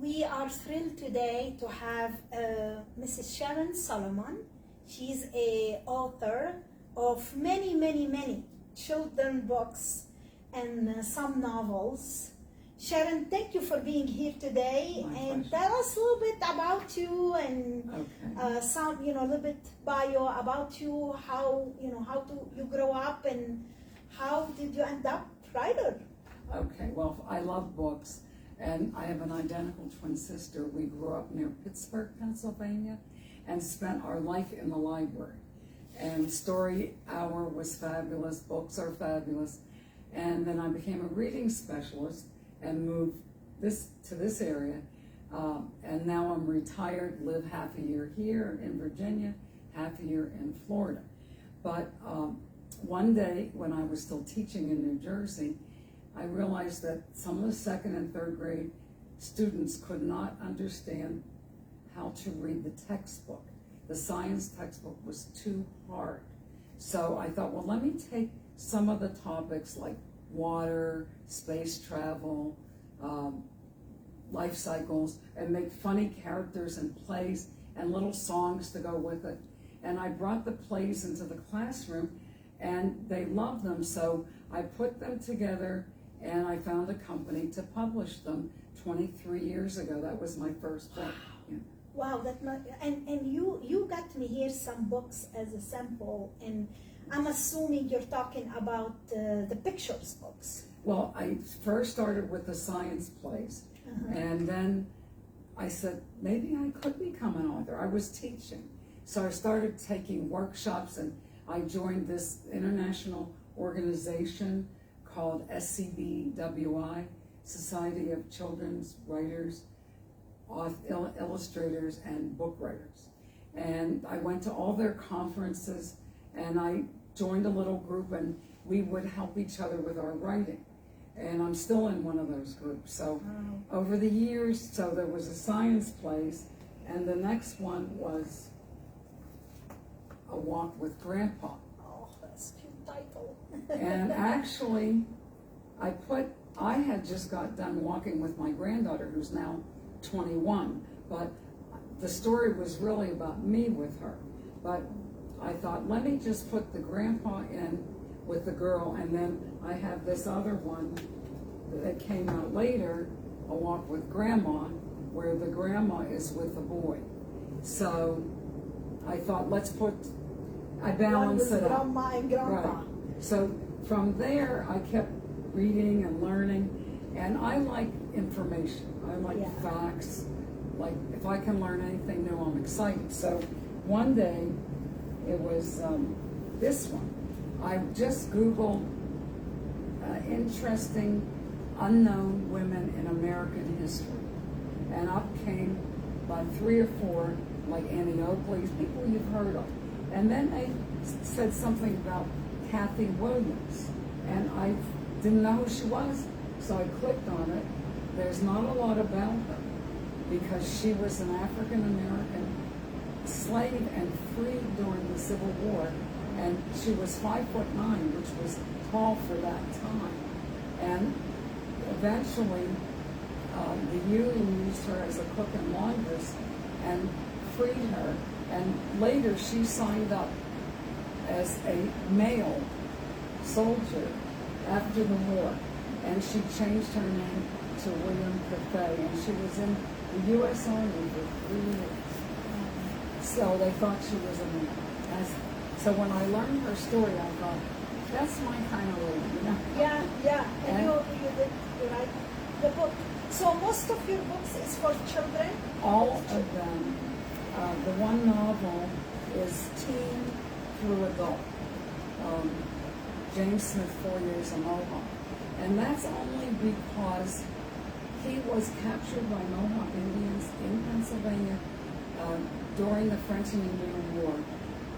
We are thrilled today to have Mrs. Sharon Solomon. She's a author of many children books and some novels. Sharon, thank you for being here today. And tell us a little bit about you and some, a little bit bio about you, how you grow up and how did you end up writer? Okay, well, I love books, and I have an identical twin sister. We grew up near Pittsburgh, Pennsylvania, and spent our life in the library. And Story Hour was fabulous, books are fabulous. And then I became a reading specialist and moved to this area. And now I'm retired, live half a year here in Virginia, half a year in Florida. But one day when I was still teaching in New Jersey, I realized that some of the second and third grade students could not understand how to read the textbook. The science textbook was too hard. So I thought, well, let me take some of the topics like water, space travel, life cycles, and make funny characters and plays and little songs to go with it. And I brought the plays into the classroom, and they loved them, so I put them together, and I found a company to publish them 23 years ago. That was my first book. Yeah. Wow, and you got me here some books as a sample, and I'm assuming you're talking about the pictures books. Well, I first started with the science plays, and then I said, maybe I could become an author. I was teaching. So I started taking workshops, and I joined this international organization called SCBWI, Society of Children's Writers, Illustrators, and Book Writers. And I went to all their conferences, and I joined a little group, and we would help each other with our writing. And I'm still in one of those groups. So over the years, so there was a science place, and the next one was A Walk with Grandpa. Oh, that's a cute title. And actually, I had just got done walking with my granddaughter, who's now 21, but the story was really about me with her. But I thought, let me just put the grandpa in with the girl, and then I have this other one that came out later, A Walk with Grandma, where the grandma is with the boy. So I thought, I balanced it out. Grandma and Grandpa. Right. So from there, I kept reading and learning, and I like information. I like facts. Like, if I can learn anything new, I'm excited. So one day, it was this one. I just Googled interesting unknown women in American history, and up came about 3 or 4, like Annie Oakley, people you've heard of. And then I said something about Kathy Williams, and I didn't know who she was, so I clicked on it. There's not a lot about her, because she was an African-American slave and freed during the Civil War, and she was 5'9", which was tall for that time. And eventually, the Union used her as a cook and laundress and freed her. And later, she signed up as a male soldier after the war, and she changed her name to William Cathay, and she was in the U.S. Army for 3 years. So they thought she was a man. So when I learned her story, I thought, that's my kind of lady, you know? Yeah. And you write the book. So most of your books is for children? All of them. The one novel is teen through adult. James Smith, 4 Years in Mohawk. And that's only because he was captured by Mohawk Indians in Pennsylvania during the French and Indian War.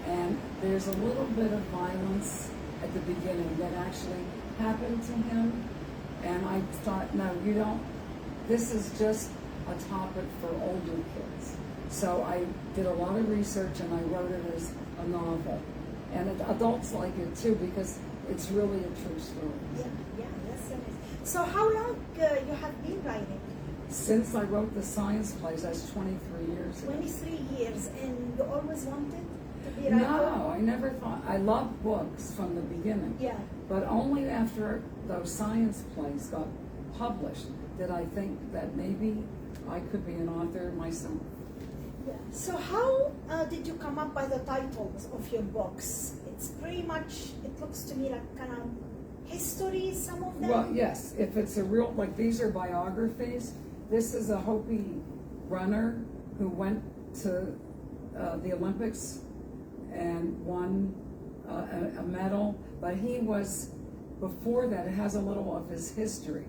And there's a little bit of violence at the beginning that actually happened to him. And I thought, no, you don't, this is just a topic for older kids. So I did a lot of research, and I wrote it as a novel. And adults like it too, because it's really a true story. Yeah, that's amazing. So how long you have been writing? Since I wrote the science plays, that's 23 years ago. 23 years, and you always wanted to be a writer? No, I never thought. I loved books from the beginning. Yeah. But only after those science plays got published did I think that maybe I could be an author myself. Yeah. So how did you come up by the titles of your books? It's pretty much, it looks to me like kind of history, some of them? Well, yes, if it's a real, like these are biographies. This is a Hopi runner who went to the Olympics and won a medal, but he was, before that, it has a little of his history,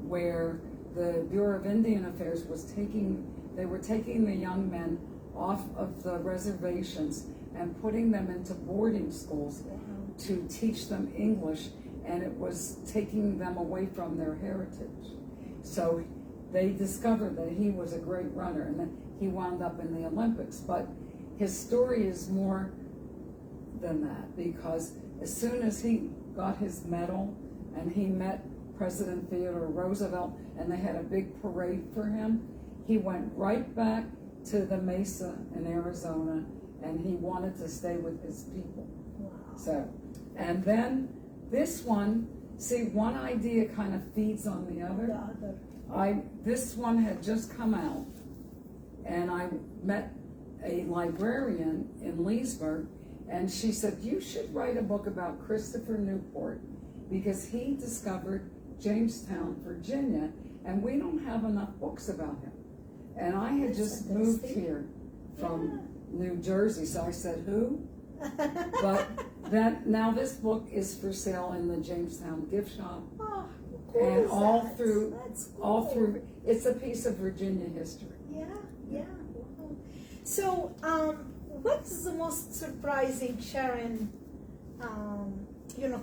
where the Bureau of Indian Affairs they were taking the young men off of the reservations and putting them into boarding schools to teach them English, and it was taking them away from their heritage. So they discovered that he was a great runner, and that he wound up in the Olympics. But his story is more than that, because as soon as he got his medal and he met President Theodore Roosevelt and they had a big parade for him, he went right back to the Mesa in Arizona, and he wanted to stay with his people. Wow. So, and then this one, see, one idea kind of feeds on the other. This one had just come out, and I met a librarian in Leesburg, and she said, you should write a book about Christopher Newport, because he discovered Jamestown, Virginia, and we don't have enough books about him. And I had just moved here from New Jersey, so I said, who? But now this book is for sale in the Jamestown gift shop. Oh, cool. And all Cool. through, it's a piece of Virginia history. Yeah. Wow. So, what's the most surprising, Sharon,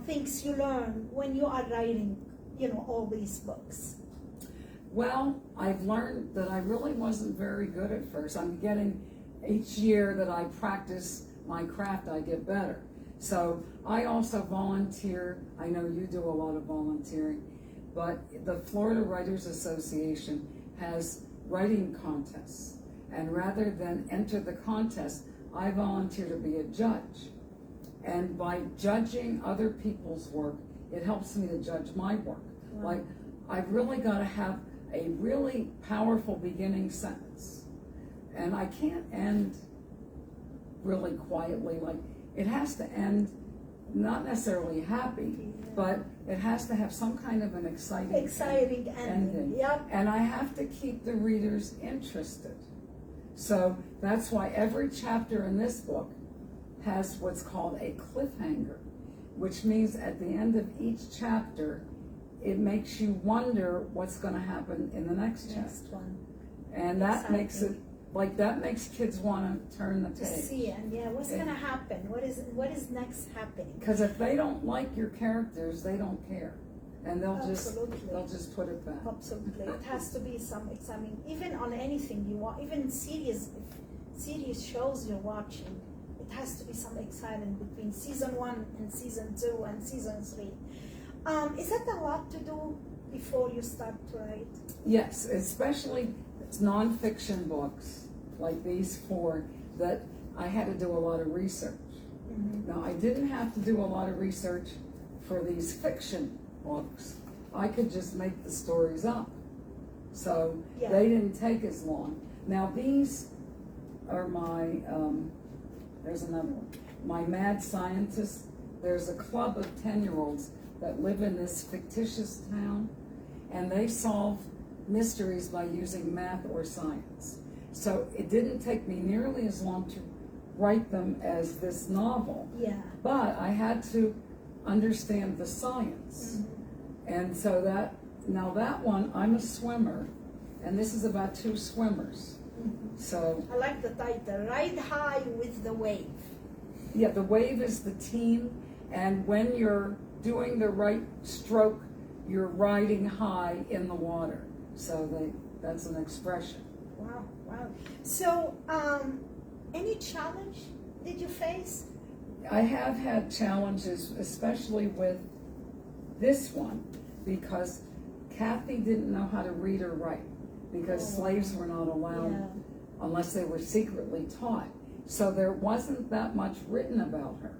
things you learn when you are writing, all these books? Well, I've learned that I really wasn't very good at first. I'm getting, each year that I practice my craft, I get better. So I also volunteer. I know you do a lot of volunteering, but the Florida Writers Association has writing contests. And rather than enter the contest, I volunteer to be a judge. And by judging other people's work, it helps me to judge my work. Wow. Like, I've really got to have a really powerful beginning sentence. And I can't end really quietly. Like, it has to end not necessarily happy, but it has to have some kind of an exciting ending. Yep. And I have to keep the readers interested. So that's why every chapter in this book has what's called a cliffhanger, which means at the end of each chapter, it makes you wonder what's going to happen in the next chapter. One. And that makes it, that makes kids want to turn the page. To see it, what's going to happen? What is next happening? Because if they don't like your characters, they don't care. And they'll just put it back. Absolutely. It has to be some exciting, even on anything you want, even serious shows you're watching. It has to be some excitement between season 1 and season 2 and season 3. Is that a lot to do before you start to write? Yes, especially it's nonfiction books like these 4 that I had to do a lot of research. Mm-hmm. Now, I didn't have to do a lot of research for these fiction books. I could just make the stories up. So they didn't take as long. Now, these are my, there's another one, my mad scientists. There's a club of 10-year-olds that live in this fictitious town, and they solve mysteries by using math or science. So it didn't take me nearly as long to write them as this novel, but I had to understand the science. Mm-hmm. And so that one, I'm a swimmer, and this is about 2 swimmers. Mm-hmm. So I like the title, Ride High with the Wave. Yeah, the wave is the team, and when you're doing the right stroke, you're riding high in the water. So that's an expression. Wow. So, any challenge did you face? I have had challenges, especially with this one, because Kathy didn't know how to read or write. because Oh, slaves wow. were not allowed Yeah. unless they were secretly taught. So there wasn't that much written about her.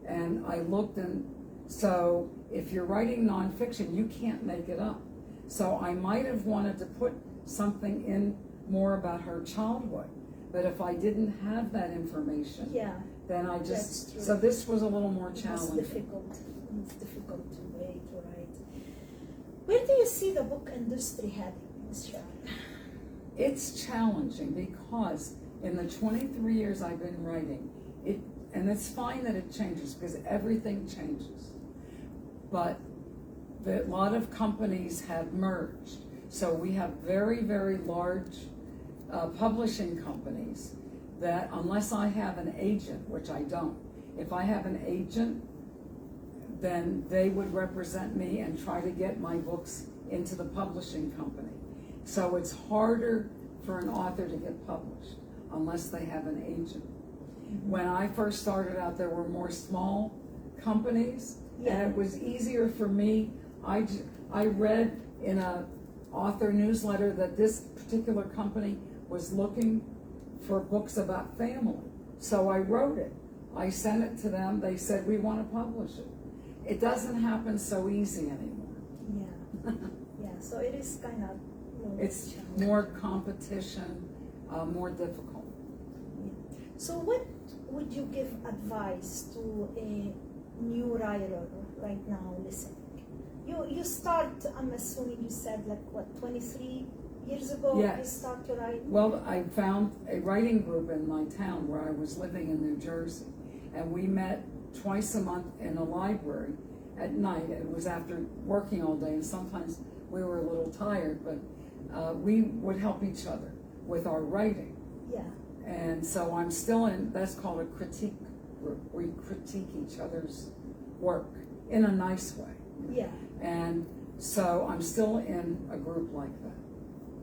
And I looked, and so if you're writing nonfiction, you can't make it up. So I might have wanted to put something in more about her childhood, but if I didn't have that information, Yeah. then I That's just, true. so this was a little more It's challenging. difficult. It's difficult to write. Where do you see the book industry heading, Ms. Sharon? It's challenging because in the 23 years I've been writing, and it's fine that it changes because everything changes. But a lot of companies have merged. So we have very, very large publishing companies that unless I have an agent, which I don't, if I have an agent, then they would represent me and try to get my books into the publishing company. So it's harder for an author to get published unless they have an agent. When I first started out, there were more small companies, Yeah. and it was easier for me. I read in a author newsletter that this particular company was looking for books about family. So I wrote it. I sent it to them. They said, we want to publish it. It doesn't happen so easy anymore. Yeah. Yeah. So it is kind of It's challenging. more competition, more difficult. So what would you give advice to a new writer right now listening? You start, I'm assuming you said 23 years ago Yes. you start to write? Well, I found a writing group in my town where I was living in New Jersey, and we met twice a month in a library at night. It was after working all day, and sometimes we were a little tired, but we would help each other with our writing. Yeah. And so I'm still in, that's called a critique group. We critique each other's work in a nice way. Yeah. And so I'm still in a group like that.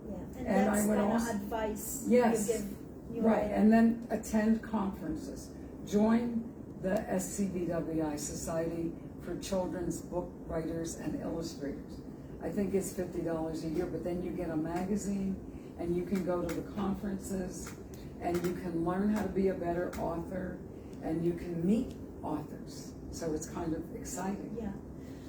Yeah. And And I that's would kind of also- advice Yes. you give new Right, writers. and then attend conferences. Join the SCBWI, Society for Children's Book Writers and Illustrators. I think it's $50 a year, but then you get a magazine and you can go to the conferences and you can learn how to be a better author and you can meet authors. So it's kind of exciting. Yeah.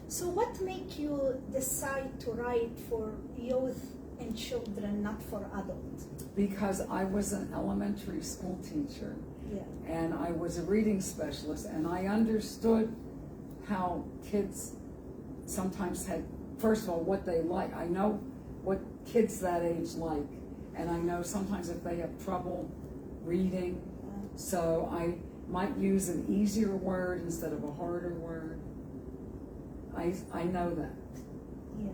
So what made you decide to write for youth and children, not for adults? Because I was an elementary school teacher. Yeah. And I was a reading specialist, and I understood how kids sometimes had, first of all, what they like. I know what kids that age like, and I know sometimes if they have trouble reading, so I might use an easier word instead of a harder word. I know that. Yeah.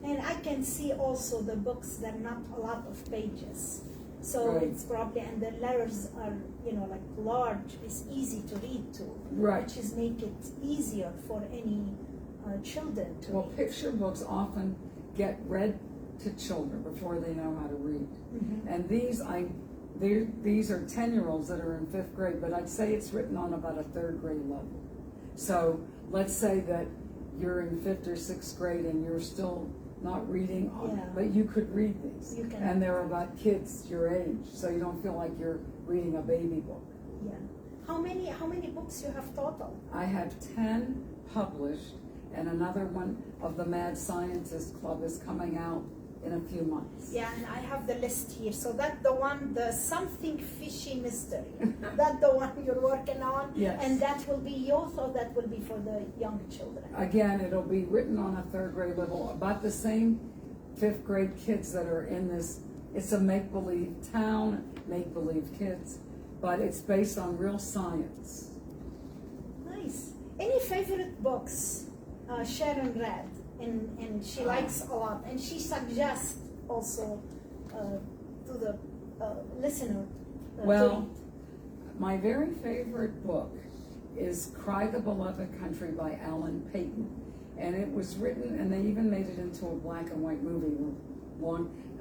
And I can see also the books, they're not a lot of pages. So Right. it's probably, and the letters are, large, it's easy to read too. Right. Which is make it easier for any children to Well, read. picture books often get read to children before they know how to read. Mhm. And these are 10-year-olds that are in 5th grade, but I'd say it's written on about a 3rd grade level. So let's say that you're in 5th or 6th grade and you're still not reading, Yeah. but you could read these. You can. And they're about kids your age, so you don't feel like you're reading a baby book. Yeah. How many books you have total? I have 10 published, and another one of the Mad Scientist Club is coming out in a few months. Yeah, and I have the list here. So that's the one, the something fishy mystery. That's the one you're working on. Yes. And that will be youth, or that will be for the young children. Again, it'll be written on a 3rd grade level, about the same 5th grade kids that are in this. It's a make-believe town, make-believe kids, but it's based on real science. Nice. Any favorite books Sharon read and she likes a lot, and she suggests also to the listener to Well, read? my very favorite book is Cry the Beloved Country by Alan Paton. And it was written, and they even made it into a black and white movie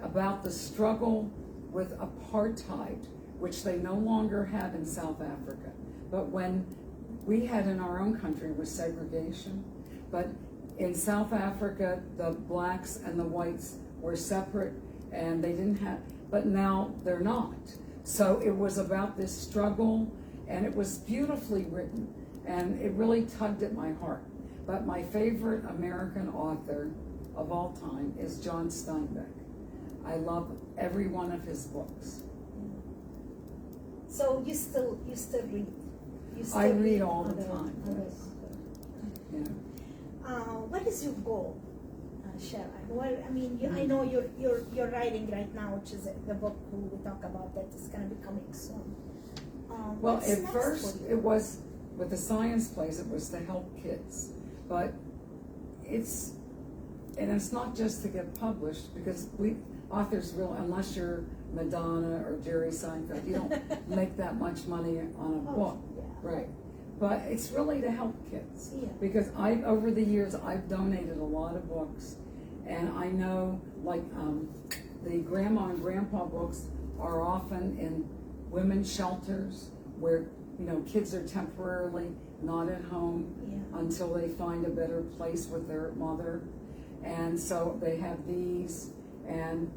about the struggle with apartheid, which they no longer have in South Africa. But when we had in our own country was segregation, but in South Africa, the blacks and the whites were separate, and they didn't have, but now they're not. So it was about this struggle, and it was beautifully written, and it really tugged at my heart. But my favorite American author of all time is John Steinbeck. I love every one of his books. So you still read? You still I read all the other- time, other yes. authors? Yeah. What is your goal, Sharon? Well, I mean, I know you're writing right now, which is the book we talk about that is going to be coming soon. Well, what's at next first, for you? it was, with the science plays, it was to help kids. But it's not just to get published, because authors unless you're Madonna or Jerry Seinfeld, you don't make that much money on a book. Yeah. Right. But it's really to help kids. Yeah. Because over the years, I've donated a lot of books, and I know, like, the grandma and grandpa books are often in women's shelters where, kids are temporarily not at home until they find a better place with their mother. And so they have these, and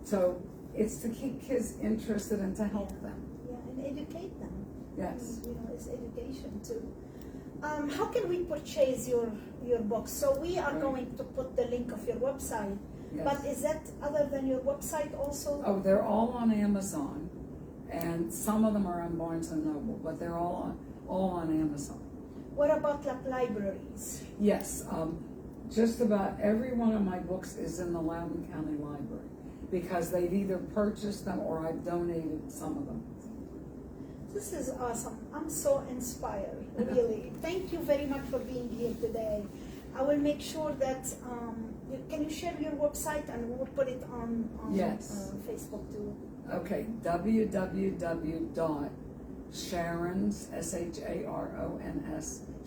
so it's to keep kids interested and to help them. Yeah, and educate them. Yes. It's education too. How can we purchase your books? So we are Right. going to put the link of your website. Yes. But is that other than your website also? Oh, they're all on Amazon, and some of them are on Barnes and Noble, but they're all on Amazon. What about like libraries? Yes, just about every one of my books is in the Loudoun County Library, because they've either purchased them or I've donated some of them. This is awesome. I'm so inspired, really. Thank you very much for being here today. I will make sure that, can you share your website and we'll put it on Yes. Facebook too. Okay, www.sharons, SHARONS,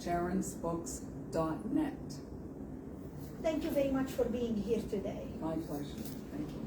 sharonsbooks.net. Thank you very much for being here today. My pleasure. Thank you.